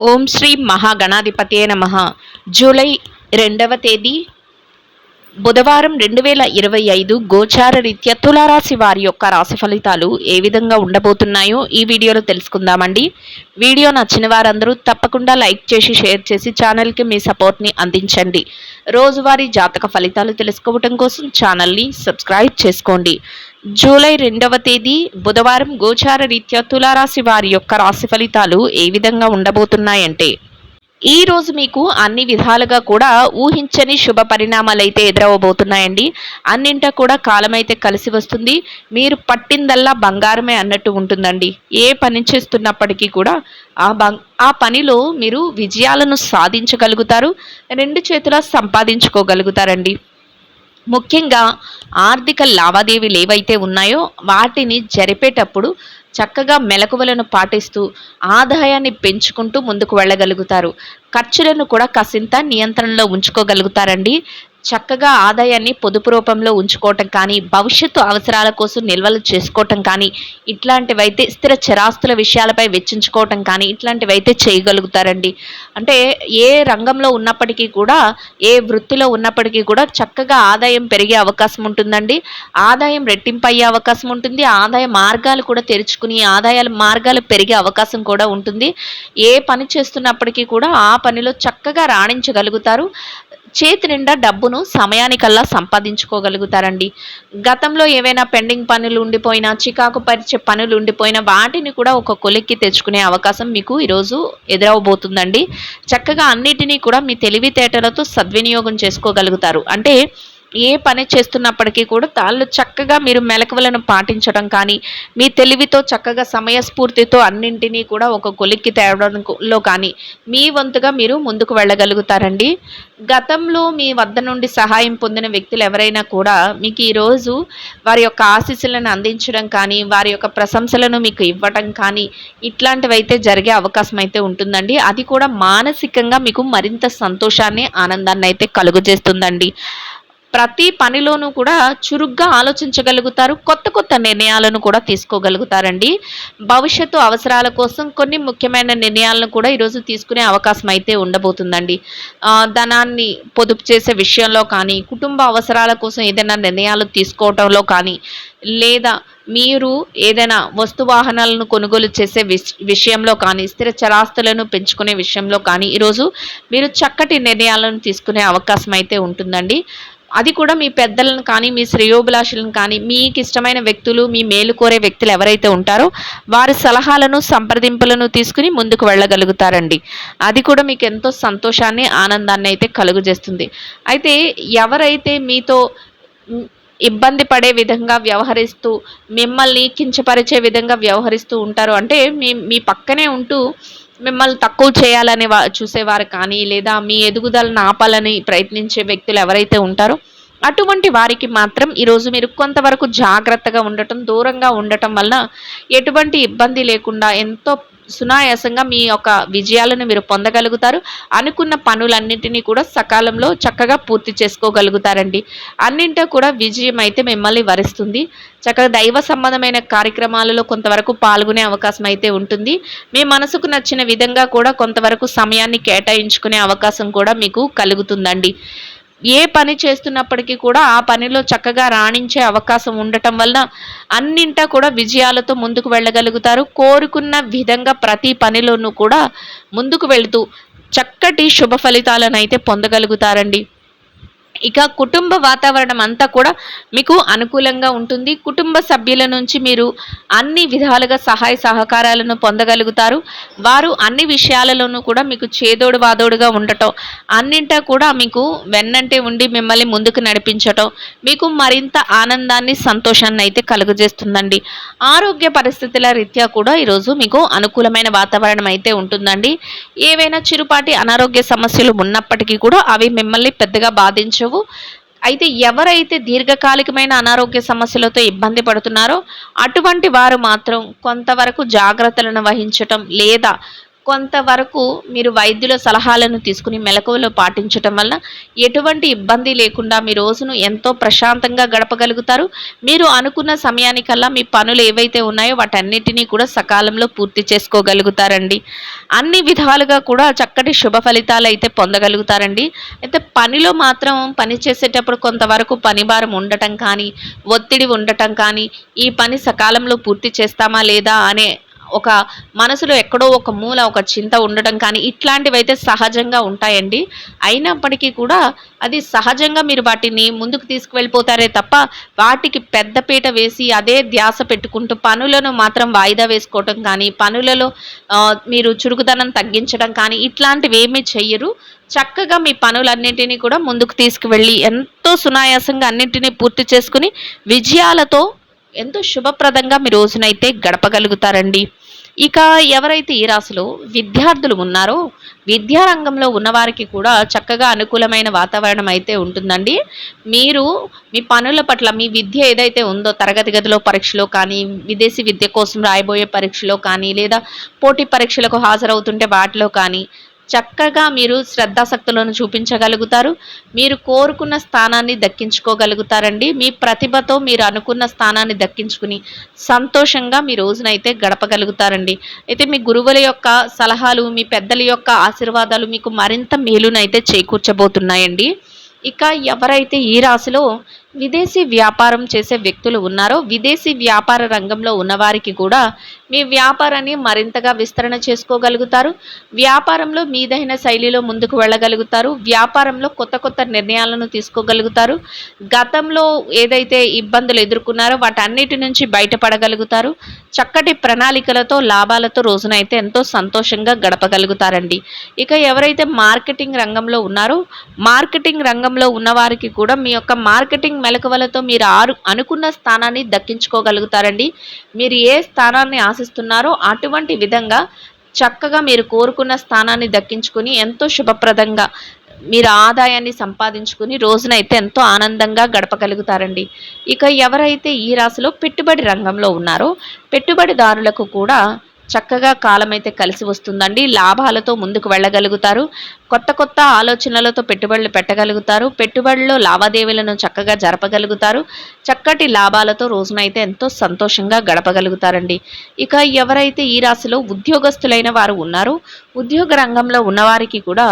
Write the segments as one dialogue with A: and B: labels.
A: ఓం శ్రీ మహాగణాధిపతయే నమః. జూలై 2వ తేదీ బుధవారం 2025 గోచార రీత్యా తులారాశి వారి యొక్క రాశి ఫలితాలు ఏ విధంగా ఉండబోతున్నాయో ఈ వీడియోలో తెలుసుకుందామండి. వీడియో నచ్చిన వారందరూ తప్పకుండా లైక్ చేసి షేర్ చేసి ఛానల్కి మీ సపోర్ట్ని అందించండి. రోజువారీ జాతక ఫలితాలు తెలుసుకోవటం కోసం ఛానల్ని సబ్స్క్రైబ్ చేసుకోండి. జూలై 2వ తేదీ బుధవారం గోచార రీత్యా తులారాశి వారి యొక్క రాశి ఫలితాలు ఏ విధంగా ఉండబోతున్నాయంటే, ఈ రోజు మీకు అన్ని విధాలుగా కూడా ఊహించని శుభ పరిణామాలు అయితే ఎదురవబోతున్నాయండి. అన్నింటా కూడా కాలం అయితే కలిసి వస్తుంది. మీరు పట్టిందల్లా బంగారమే అన్నట్టు ఉంటుందండి. ఏ పని చేస్తున్నప్పటికీ కూడా ఆ పనిలో మీరు విజయాలను సాధించగలుగుతారు. రెండు చేతులా సంపాదించుకోగలుగుతారండి. ముఖ్యంగా ఆర్థిక లావాదేవీలు ఏవైతే ఉన్నాయో వాటిని జరిపేటప్పుడు చక్కగా మెలకువలను పాటిస్తూ ఆదాయాన్ని పెంచుకుంటూ ముందుకు వెళ్ళగలుగుతారు. ఖర్చులను కూడా కాసింత నియంత్రణలో ఉంచుకోగలుగుతారండి. చక్కగా ఆదాయాన్ని పొదుపు రూపంలో ఉంచుకోవటం కానీ, భవిష్యత్తు అవసరాల కోసం నిల్వలు చేసుకోవటం కానీ, ఇట్లాంటివైతే స్థిర చరాస్తుల విషయాలపై వెచ్చించుకోవటం కానీ ఇట్లాంటివైతే చేయగలుగుతారండి. అంటే ఏ రంగంలో ఉన్నప్పటికీ కూడా, ఏ వృత్తిలో ఉన్నప్పటికీ కూడా చక్కగా ఆదాయం పెరిగే అవకాశం ఉంటుందండి. ఆదాయం రెట్టింపు అయ్యే అవకాశం ఉంటుంది. ఆదాయ మార్గాలు కూడా తెరుచుకుని ఆదాయాల మార్గాలు పెరిగే అవకాశం కూడా ఉంటుంది. ఏ పని చేస్తున్నప్పటికీ కూడా ఆ పనిలో చక్కగా రాణించగలుగుతారు. చేతి నిండా డబ్బును సమయానికల్లా సంపాదించుకోగలుగుతారండి. గతంలో ఏవైనా పెండింగ్ పనులు ఉండిపోయినా, చికాకు పరిచే పనులు ఉండిపోయినా వాటిని కూడా ఒక కొలిక్కి తెచ్చుకునే అవకాశం మీకు ఈరోజు ఎదురవబోతుందండి. చక్కగా అన్నిటినీ కూడా మీ తెలివితేటలతో సద్వినియోగం చేసుకోగలుగుతారు. అంటే ఏ పని చేస్తున్నప్పటికీ కూడా తాళ్ళు చక్కగా మీరు మెలకువలను పాటించడం కానీ, మీ తెలివితో చక్కగా సమయస్ఫూర్తితో అన్నింటినీ కూడా ఒక కొలిక్కి తేవడంలో కానీ మీ వంతుగా మీరు ముందుకు వెళ్ళగలుగుతారండి. గతంలో మీ వద్ద నుండి సహాయం పొందిన వ్యక్తులు ఎవరైనా కూడా మీకు ఈరోజు వారి యొక్క ఆశీస్సులను అందించడం కానీ, వారి యొక్క ప్రశంసలను మీకు ఇవ్వటం కానీ ఇట్లాంటివైతే జరిగే అవకాశం అయితే ఉంటుందండి. అది కూడా మానసికంగా మీకు మరింత సంతోషాన్ని, ఆనందాన్ని అయితే కలుగజేస్తుందండి. ప్రతి పనిలోనూ కూడా చురుగ్గా ఆలోచించగలుగుతారు. కొత్త కొత్త నిర్ణయాలను కూడా తీసుకోగలుగుతారండి. భవిష్యత్తు అవసరాల కోసం కొన్ని ముఖ్యమైన నిర్ణయాలను కూడా ఈరోజు తీసుకునే అవకాశం అయితే ఉండబోతుందండి. ధనాన్ని పొదుపు చేసే విషయంలో కానీ, కుటుంబ అవసరాల కోసం ఏదైనా నిర్ణయాలు తీసుకోవటంలో కానీ, లేదా మీరు ఏదైనా వస్తు వాహనాలను కొనుగోలు చేసే విషయంలో కానీ, స్థిర చరాస్తులను పెంచుకునే విషయంలో కానీ ఈరోజు మీరు చక్కటి నిర్ణయాలను తీసుకునే అవకాశం అయితే ఉంటుందండి. అది కూడా మీ పెద్దలను కానీ, మీ శ్రేయోభిలాషులను కానీ, మీకు ఇష్టమైన వ్యక్తులు, మీ మేలు కోరే వ్యక్తులు ఎవరైతే ఉంటారో వారి సలహాలను, సంప్రదింపులను తీసుకుని ముందుకు వెళ్ళగలుగుతారండి. అది కూడా మీకు ఎంతో సంతోషాన్ని, ఆనందాన్ని అయితే కలుగజేస్తుంది. అయితే ఎవరైతే మీతో ఇబ్బంది పడే విధంగా వ్యవహరిస్తూ, మిమ్మల్ని కించపరిచే విధంగా వ్యవహరిస్తూ ఉంటారో, అంటే మీ పక్కనే ఉంటూ మిమ్మల్ని తక్కువ చేయాలని చూసేవారు కానీ, లేదా మీ ఎదుగుదలను ఆపాలని ప్రయత్నించే వ్యక్తులు ఎవరైతే ఉంటారో అటువంటి వారికి మాత్రం ఈరోజు మీరు కొంతవరకు జాగ్రత్తగా ఉండటం, దూరంగా ఉండటం వలన ఎటువంటి ఇబ్బంది లేకుండా ఎంతో సునాయాసంగా మీ యొక్క విజయాలను మీరు పొందగలుగుతారు. అనుకున్న పనులన్నింటినీ కూడా సకాలంలో చక్కగా పూర్తి చేసుకోగలుగుతారండి. అన్నింటా కూడా విజయం అయితే మిమ్మల్ని వరిస్తుంది. చక్కగా దైవ సంబంధమైన కార్యక్రమాలలో కొంతవరకు పాల్గొనే అవకాశం అయితే ఉంటుంది. మీ మనసుకు నచ్చిన విధంగా కూడా కొంతవరకు సమయాన్ని కేటాయించుకునే అవకాశం కూడా మీకు కలుగుతుందండి. ఏ పని చేస్తున్నప్పటికీ కూడా ఆ పనిలో చక్కగా రాణించే అవకాశం ఉండటం వలన అన్నింటా కూడా విజయాలతో ముందుకు వెళ్ళగలుగుతారు. కోరుకున్న విధంగా ప్రతి పనిలోనూ కూడా ముందుకు వెళుతూ చక్కటి శుభ ఫలితాలను అయితే పొందగలుగుతారండి. ఇక కుటుంబ వాతావరణం అంతా కూడా మీకు అనుకూలంగా ఉంటుంది. కుటుంబ సభ్యుల నుంచి మీరు అన్ని విధాలుగా సహాయ సహకారాలను పొందగలుగుతారు. వారు అన్ని విషయాలలోనూ కూడా మీకు చేదోడు వాదోడుగా ఉండటం, అన్నింటా కూడా మీకు వెన్నంటే ఉండి మిమ్మల్ని ముందుకు నడిపించటం మీకు మరింత ఆనందాన్ని, సంతోషాన్ని అయితే కలుగజేస్తుందండి. ఆరోగ్య పరిస్థితుల రీత్యా కూడా ఈరోజు మీకు అనుకూలమైన వాతావరణం అయితే ఉంటుందండి. ఏవైనా చిరుపాటి అనారోగ్య సమస్యలు ఉన్నప్పటికీ కూడా అవి మిమ్మల్ని పెద్దగా బాధించవు. అయితే ఎవరైతే దీర్ఘకాలికమైన అనారోగ్య సమస్యలతో ఇబ్బంది పడుతున్నారో అటువంటి వారు మాత్రం కొంతవరకు జాగ్రత్తలను వహించటం, లేదా కొంతవరకు మీరు వైద్యుల సలహాలను తీసుకుని మెలకువలు పాటించటం వల్ల ఎటువంటి ఇబ్బంది లేకుండా మీ రోజును ఎంతో ప్రశాంతంగా గడపగలుగుతారు. మీరు అనుకున్న సమయానికల్లా మీ పనులు ఏవైతే ఉన్నాయో వాటన్నిటినీ కూడా సకాలంలో పూర్తి చేసుకోగలుగుతారండి. అన్ని విధాలుగా కూడా చక్కటి శుభ ఫలితాలైతే పొందగలుగుతారండి. అయితే పనిలో మాత్రం పని చేసేటప్పుడు కొంతవరకు పని భారం ఉండటం కానీ, ఒత్తిడి ఉండటం కానీ, ఈ పని సకాలంలో పూర్తి చేస్తామా లేదా అనే ఒక మనసులో ఎక్కడో ఒక మూల ఒక చింత ఉండటం కానీ ఇట్లాంటివైతే సహజంగా ఉంటాయండి. అయినప్పటికీ కూడా అది సహజంగా మీరు వాటిని ముందుకు తీసుకువెళ్ళిపోతారే తప్ప వాటికి పెద్దపీట వేసి అదే ధ్యాస పెట్టుకుంటూ పనులను మాత్రం వాయిదా వేసుకోవటం కానీ, పనులలో మీరు చురుకుదనం తగ్గించడం కానీ ఇట్లాంటివేమీ చెయ్యరు. చక్కగా మీ పనులన్నింటినీ కూడా ముందుకు తీసుకువెళ్ళి ఎంతో సునాయాసంగా అన్నింటినీ పూర్తి చేసుకుని విజయాలతో ఎంతో శుభప్రదంగా మీ రోజునైతే గడపగలుగుతారండి. ఇక ఎవరైతే ఈ రాశిలో విద్యార్థులు ఉన్నారో విద్యా రంగంలో ఉన్నవారికి కూడా చక్కగా అనుకూలమైన వాతావరణం అయితే ఉంటుందండి. మీరు మీ పనుల పట్ల మీ విద్య ఏదైతే ఉందో తరగతి గదిలో పరీక్షలో కానీ, విదేశీ విద్య కోసం రాయబోయే పరీక్షలో కానీ, లేదా పోటీ పరీక్షలకు హాజరవుతుంటే వాటిలో కానీ చక్కగా మీరు శ్రద్ధాశక్తులను చూపించగలుగుతారు. మీరు కోరుకున్న స్థానాన్ని దక్కించుకోగలుగుతారండి. మీ ప్రతిభతో మీరు అనుకున్న స్థానాన్ని దక్కించుకుని సంతోషంగా మీ రోజునైతే గడపగలుగుతారండి. అయితే మీ గురువుల యొక్క సలహాలు, మీ పెద్దల యొక్క ఆశీర్వాదాలు మీకు మరింత మేలునైతే చేకూర్చబోతున్నాయండి. ఇక ఎవరైతే ఈ రాశిలో విదేశీ వ్యాపారం చేసే వ్యక్తులు ఉన్నారో విదేశీ వ్యాపార రంగంలో ఉన్నవారికి కూడా మీ వ్యాపారాన్ని మరింతగా విస్తరణ చేసుకోగలుగుతారు. వ్యాపారంలో మీదైన శైలిలో ముందుకు వెళ్ళగలుగుతారు. వ్యాపారంలో కొత్త కొత్త నిర్ణయాలను తీసుకోగలుగుతారు. గతంలో ఏదైతే ఇబ్బందులు ఎదుర్కొన్నారో వాటన్నిటి నుంచి బయటపడగలుగుతారు. చక్కటి ప్రణాళికలతో లాభాలతో రోజునైతే ఎంతో సంతోషంగా గడపగలుగుతారండి. ఇక ఎవరైతే మార్కెటింగ్ రంగంలో ఉన్నారో మార్కెటింగ్ రంగంలో ఉన్నవారికి కూడా మీ యొక్క మార్కెటింగ్ మెలకువలతో మీరు అనుకున్న స్థానాన్ని దక్కించుకోగలుగుతారండి. మీరు ఏ స్థానాన్ని ఆశిస్తున్నారో అటువంటి విధంగా చక్కగా మీరు కోరుకున్న స్థానాన్ని దక్కించుకుని ఎంతో శుభప్రదంగా మీరు ఆదాయాన్ని సంపాదించుకుని రోజునైతే ఎంతో ఆనందంగా గడపగలుగుతారండి. ఇక ఎవరైతే ఈ రాశిలో పెట్టుబడి రంగంలో ఉన్నారో పెట్టుబడిదారులకు కూడా చక్కగా కాలమైతే కలిసి వస్తుందండి. లాభాలతో ముందుకు వెళ్ళగలుగుతారు. కొత్త కొత్త ఆలోచనలతో పెట్టుబడులు పెట్టగలుగుతారు. పెట్టుబడుల్లో లావాదేవీలను చక్కగా జరపగలుగుతారు. చక్కటి లాభాలతో రోజునైతే ఎంతో సంతోషంగా గడపగలుగుతారండి. ఇక ఎవరైతే ఈ రాశిలో ఉద్యోగస్తులైన వారు ఉన్నారో ఉద్యోగ రంగంలో ఉన్నవారికి కూడా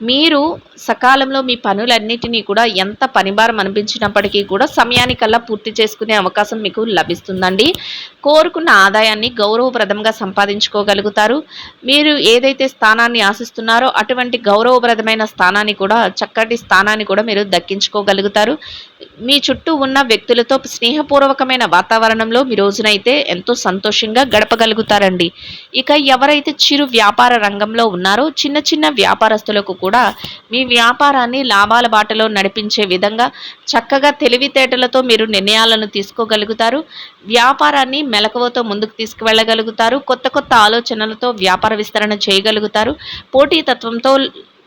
A: మీరు సకాలంలో మీ పనులన్నిటినీ కూడా ఎంత పనిభారం అనిపించినప్పటికీ కూడా సమయానికల్లా పూర్తి చేసుకునే అవకాశం మీకు లభిస్తుందండి. కోరుకున్న ఆదాయాన్ని గౌరవప్రదంగా సంపాదించుకోగలుగుతారు. మీరు ఏదైతే స్థానాన్ని ఆశిస్తున్నారో అటువంటి గౌరవప్రదమైన స్థానాన్ని కూడా చక్కటి స్థానాన్ని కూడా మీరు దక్కించుకోగలుగుతారు. మీ చుట్టూ ఉన్న వ్యక్తులతో స్నేహపూర్వకమైన వాతావరణంలో మీ రోజునైతే ఎంతో సంతోషంగా గడపగలుగుతారండి. ఇక ఎవరైతే చిరు వ్యాపార రంగంలో ఉన్నారో చిన్న చిన్న వ్యాపారస్తులకు కూడా మీ వ్యాపారాన్ని లాభాల బాటలో నడిపించే విధంగా చక్కగా తెలివితేటలతో మీరు నిర్ణయాలను తీసుకోగలుగుతారు. వ్యాపారాన్ని మెలకువతో ముందుకు తీసుకువెళ్ళగలుగుతారు. కొత్త కొత్త ఆలోచనలతో వ్యాపార విస్తరణ చేయగలుగుతారు. పోటీతత్వంతో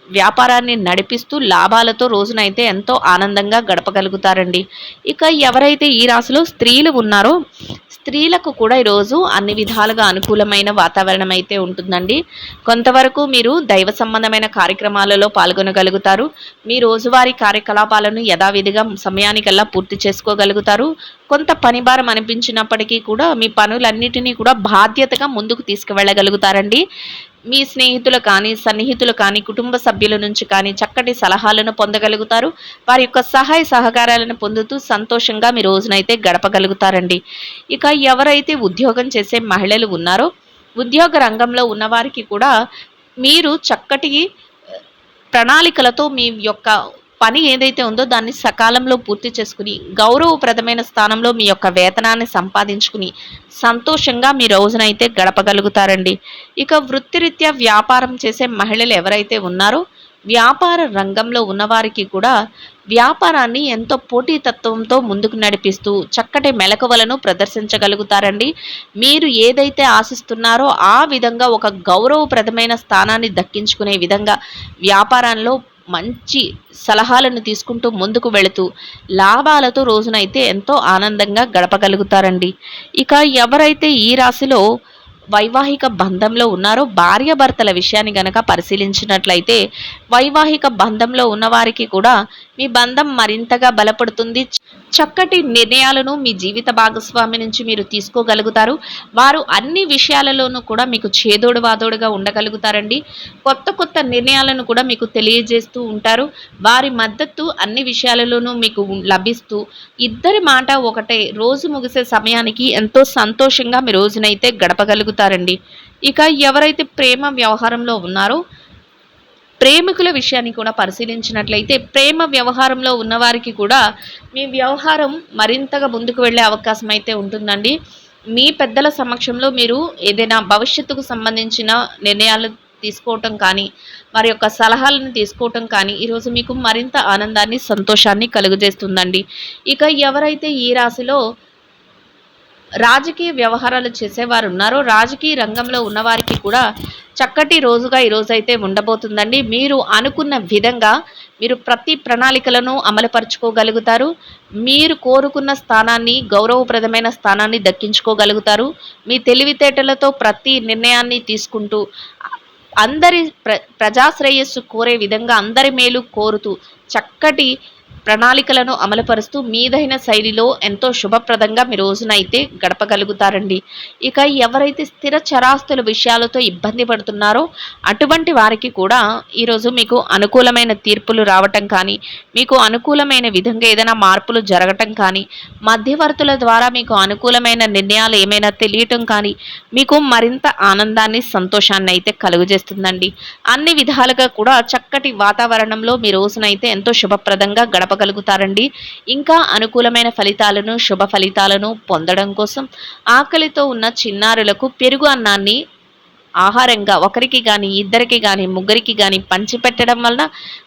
A: వ్యాపారాన్ని నడిపిస్తూ లాభాలతో రోజునైతే ఎంతో ఆనందంగా గడపగలుగుతారండి. ఇక ఎవరైతే ఈ రాశిలో స్త్రీలు ఉన్నారో స్త్రీలకు కూడా ఈరోజు అన్ని విధాలుగా అనుకూలమైన వాతావరణం అయితే ఉంటుందండి. కొంతవరకు మీరు దైవ సంబంధమైన కార్యక్రమాలలో పాల్గొనగలుగుతారు. మీ రోజువారీ కార్యకలాపాలను యథావిధిగా సమయానికల్లా పూర్తి చేసుకోగలుగుతారు. కొంత పనిభారం అనిపించినప్పటికీ కూడా మీ పనులన్నిటినీ కూడా బాధ్యతగా ముందుకు తీసుకువెళ్ళగలుగుతారండి. మీ స్నేహితులు కానీ సన్నిహితులు కానీ కుటుంబ సభ్యుల నుంచి కానీ చక్కటి సలహాలను పొందగలుగుతారు. వారి యొక్క సహాయ సహకారాలను పొందుతూ సంతోషంగా మీ రోజునైతే గడపగలుగుతారండి. ఇక ఎవరైతే ఉద్యోగం చేసే మహిళలు ఉన్నారో ఉద్యోగ రంగంలో ఉన్నవారికి కూడా మీరు చక్కటి ప్రణాళికలతో మీ యొక్క పని ఏదైతే ఉందో దాన్ని సకాలంలో పూర్తి చేసుకుని గౌరవప్రదమైన స్థానంలో మీ యొక్క వేతనాన్ని సంపాదించుకుని సంతోషంగా మీ రోజునైతే గడపగలుగుతారండి. ఇక వృత్తిరీత్యా వ్యాపారం చేసే మహిళలు ఎవరైతే ఉన్నారో వ్యాపార రంగంలో ఉన్నవారికి కూడా వ్యాపారాన్ని ఎంతో పోటీతత్వంతో ముందుకు నడిపిస్తూ చక్కటి మెలకువలను ప్రదర్శించగలుగుతారండి. మీరు ఏదైతే ఆశిస్తున్నారో ఆ విధంగా ఒక గౌరవప్రదమైన స్థానాన్ని దక్కించుకునే విధంగా వ్యాపారంలో మంచి సలహాలను తీసుకుంటూ ముందుకు వెళుతూ లాభాలతో రోజునైతే ఎంతో ఆనందంగా గడపగలుగుతారండి. ఇక ఎవరైతే ఈ రాశిలో వైవాహిక బంధంలో ఉన్నారో భార్యాభర్తల విషయాన్ని గనక పరిశీలించినట్లయితే వైవాహిక బంధంలో ఉన్నవారికి కూడా మీ బంధం మరింతగా బలపడుతుంది. చక్కటి నిర్ణయాలను మీ జీవిత భాగస్వామి నుంచి మీరు తీసుకోగలుగుతారు. వారు అన్ని విషయాలలోనూ కూడా మీకు చేదోడు వాదోడుగా ఉండగలుగుతారండి. కొత్త కొత్త నిర్ణయాలను కూడా మీకు తెలియజేస్తూ ఉంటారు. వారి మద్దతు అన్ని విషయాలలోనూ మీకు లభిస్తూ ఇద్దరి మాట ఒకటే, రోజు ముగిసే సమయానికి ఎంతో సంతోషంగా మీ రోజునైతే గడపగలుగుతారండి. ఇక ఎవరైతే ప్రేమ వ్యవహారంలో ఉన్నారో ప్రేమికుల విషయాన్ని కూడా పరిశీలించినట్లయితే ప్రేమ వ్యవహారంలో ఉన్నవారికి కూడా మీ వ్యవహారం మరింతగా ముందుకు వెళ్ళే అవకాశం అయితే ఉంటుందండి. మీ పెద్దల సమక్షంలో మీరు ఏదైనా భవిష్యత్తుకు సంబంధించిన నిర్ణయాలు తీసుకోవటం కానీ వారి యొక్క సలహాలను తీసుకోవటం కానీ ఈరోజు మీకు మరింత ఆనందాన్ని సంతోషాన్ని కలుగజేస్తుందండి. ఇక ఎవరైతే ఈ రాశిలో రాజకీయ వ్యవహారాలు చేసేవారు ఉన్నారో రాజకీయ రంగంలో ఉన్నవారికి కూడా చక్కటి రోజుగా ఈరోజైతే ఉండబోతుందండి. మీరు అనుకున్న విధంగా మీరు ప్రతి ప్రణాళికలను అమలుపరుచుకోగలుగుతారు. మీరు కోరుకున్న స్థానాన్ని, గౌరవప్రదమైన స్థానాన్ని దక్కించుకోగలుగుతారు. మీ తెలివితేటలతో ప్రతి నిర్ణయాన్ని తీసుకుంటూ అందరి ప్రజాశ్రేయస్సు కోరే విధంగా అందరి మేలు కోరుతూ చక్కటి ప్రణాళికలను అమలుపరుస్తూ మీదైన శైలిలో ఎంతో శుభప్రదంగా మీ రోజునైతే గడపగలుగుతారండి. ఇక ఎవరైతే స్థిర చరాస్తుల విషయాలతో ఇబ్బంది పడుతున్నారో అటువంటి వారికి కూడా ఈరోజు మీకు అనుకూలమైన తీర్పులు రావటం కానీ, మీకు అనుకూలమైన విధంగా ఏదైనా మార్పులు జరగటం కానీ, మధ్యవర్తుల ద్వారా మీకు అనుకూలమైన నిర్ణయాలు ఏమైనా తెలియటం కానీ మీకు మరింత ఆనందాన్ని, సంతోషాన్ని అయితే కలుగజేస్తుందండి. అన్ని విధాలుగా కూడా చక్కటి వాతావరణంలో మీ రోజునైతే ఎంతో శుభప్రదంగా గడపగలుగుతారండి. ఇంకా అనుకూలమైన ఫలితాలను, శుభ ఫలితాలను పొందడం కోసం ఆకలితో ఉన్న చిన్నారులకు పెరుగు అన్నాన్ని ఆహారంగా ఒకరికి కానీ, ఇద్దరికి కానీ, ముగ్గురికి కానీ పంచిపెట్టడం వలన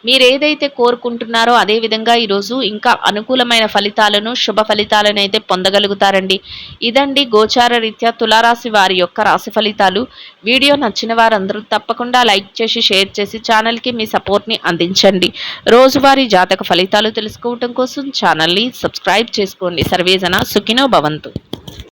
A: మీరు ఏదైతే కోరుకుంటున్నారో అదేవిధంగా ఈరోజు ఇంకా అనుకూలమైన ఫలితాలను, శుభ ఫలితాలను అయితే పొందగలుగుతారండి. ఇదండి గోచార రీత్యా తులారాశి వారి యొక్క రాశి ఫలితాలు. వీడియో నచ్చిన వారందరూ తప్పకుండా లైక్ చేసి, షేర్ చేసి ఛానల్కి మీ సపోర్ట్ని అందించండి. రోజువారీ జాతక ఫలితాలు తెలుసుకోవటం కోసం ఛానల్ని సబ్స్క్రైబ్ చేసుకోండి. సర్వేజన సుఖినో భవంతు.